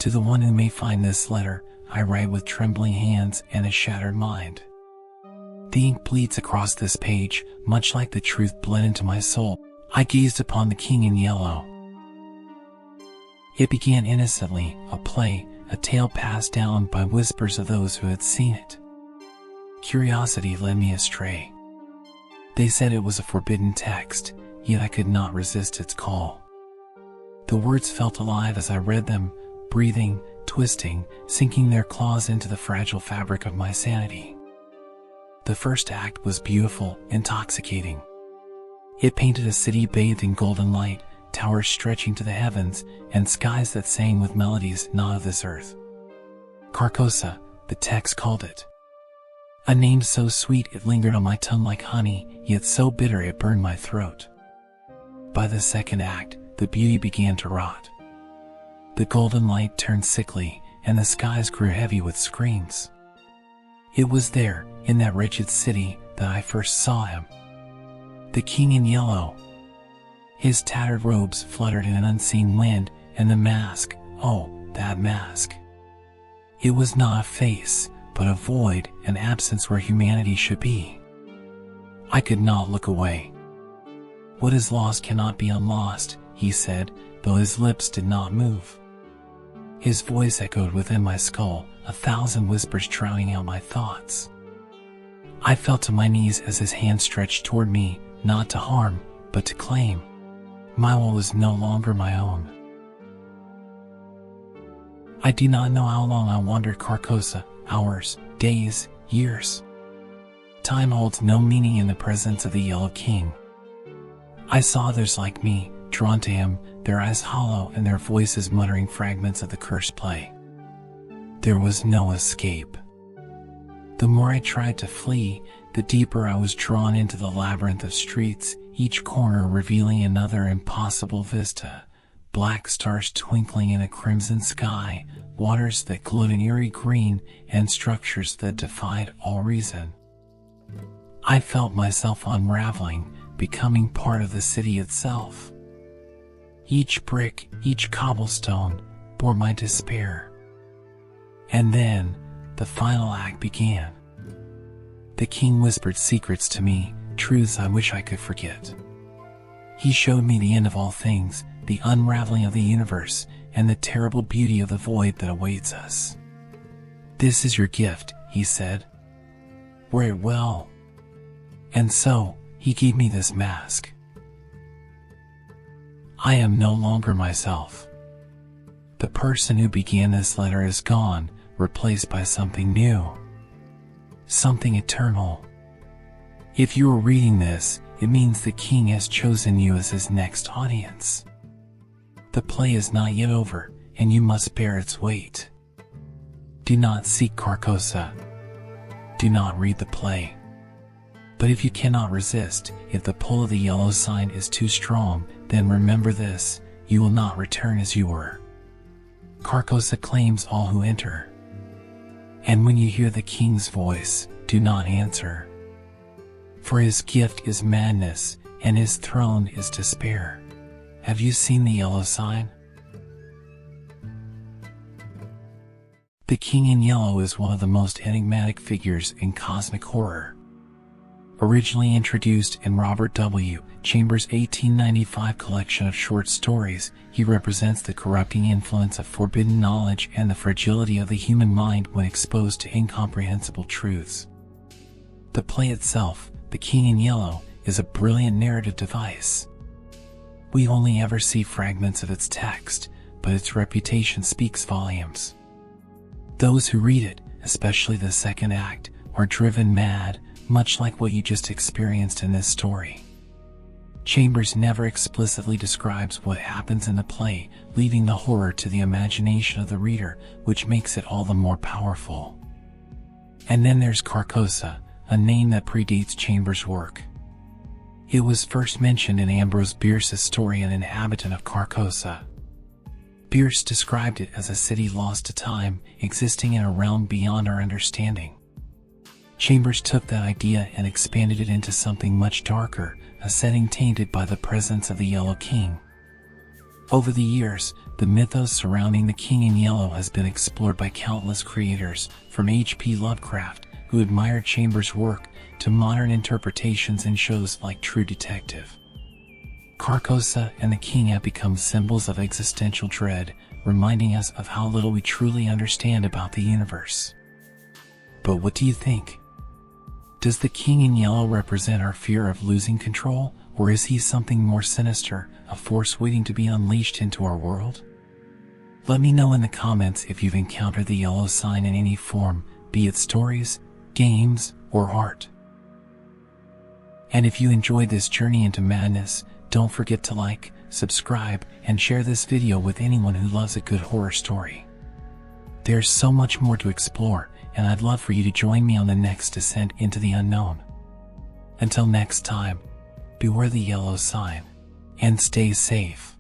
To the one who may find this letter, I write with trembling hands and a shattered mind. The ink bleeds across this page, much like the truth bled into my soul. I gazed upon the king in yellow. It began innocently, a play, a tale passed down by whispers of those who had seen it. Curiosity led me astray. They said it was a forbidden text, yet I could not resist its call. The words felt alive as I read them, breathing, twisting, sinking their claws into the fragile fabric of my sanity. The first act was beautiful, intoxicating. It painted a city bathed in golden light, towers stretching to the heavens, and skies that sang with melodies not of this earth. Carcosa, the text called it. A name so sweet it lingered on my tongue like honey, yet so bitter it burned my throat. By the second act, the beauty began to rot. The golden light turned sickly, and the skies grew heavy with screams. It was there, in that wretched city, that I first saw him. The king in yellow. His tattered robes fluttered in an unseen wind, and the mask, oh, that mask. It was not a face, but a void, an absence where humanity should be. I could not look away. What is lost cannot be unlost, he said, though his lips did not move. His voice echoed within my skull, 1,000 whispers drowning out my thoughts. I fell to my knees as his hand stretched toward me, not to harm, but to claim. My will was no longer my own. I do not know how long I wandered Carcosa, hours, days, years. Time holds no meaning in the presence of the Yellow King. I saw others like me, drawn to him, their eyes hollow and their voices muttering fragments of the cursed play. There was no escape. The more I tried to flee, the deeper I was drawn into the labyrinth of streets, each corner revealing another impossible vista. Black stars twinkling in a crimson sky, waters that glowed an eerie green, and structures that defied all reason. I felt myself unraveling, becoming part of the city itself. Each brick, each cobblestone, bore my despair. And then, the final act began. The king whispered secrets to me, truths I wish I could forget. He showed me the end of all things, the unraveling of the universe, and the terrible beauty of the void that awaits us. This is your gift, he said. Wear it well. And so, he gave me this mask. I am no longer myself. The person who began this letter is gone, replaced by something new. Something eternal. If you are reading this, it means the king has chosen you as his next audience. The play is not yet over, and you must bear its weight. Do not seek Carcosa. Do not read the play. But if you cannot resist, if the pull of the yellow sign is too strong, then remember this, you will not return as you were. Carcosa claims all who enter. And when you hear the king's voice, do not answer. For his gift is madness, and his throne is despair. Have you seen the yellow sign? The king in yellow is one of the most enigmatic figures in cosmic horror. Originally introduced in Robert W. Chambers' 1895 collection of short stories, he represents the corrupting influence of forbidden knowledge and the fragility of the human mind when exposed to incomprehensible truths. The play itself, The King in Yellow, is a brilliant narrative device. We only ever see fragments of its text, but its reputation speaks volumes. Those who read it, especially the second act, are driven mad, much like what you just experienced in this story. Chambers never explicitly describes what happens in the play, leaving the horror to the imagination of the reader, which makes it all the more powerful. And then there's Carcosa, a name that predates Chambers' work. It was first mentioned in Ambrose Bierce's story An Inhabitant of Carcosa. Bierce described it as a city lost to time, existing in a realm beyond our understanding. Chambers took that idea and expanded it into something much darker, a setting tainted by the presence of the Yellow King. Over the years, the mythos surrounding the King in Yellow has been explored by countless creators, from H.P. Lovecraft, who admired Chambers' work, to modern interpretations in shows like True Detective. Carcosa and the King have become symbols of existential dread, reminding us of how little we truly understand about the universe. But what do you think? Does the King in Yellow represent our fear of losing control, or is he something more sinister, a force waiting to be unleashed into our world? Let me know in the comments if you've encountered the yellow sign in any form, be it stories, games, or art. And if you enjoyed this journey into madness, don't forget to like, subscribe, and share this video with anyone who loves a good horror story. There's so much more to explore, and I'd love for you to join me on the next descent into the unknown. Until next time, beware the yellow sign, and stay safe.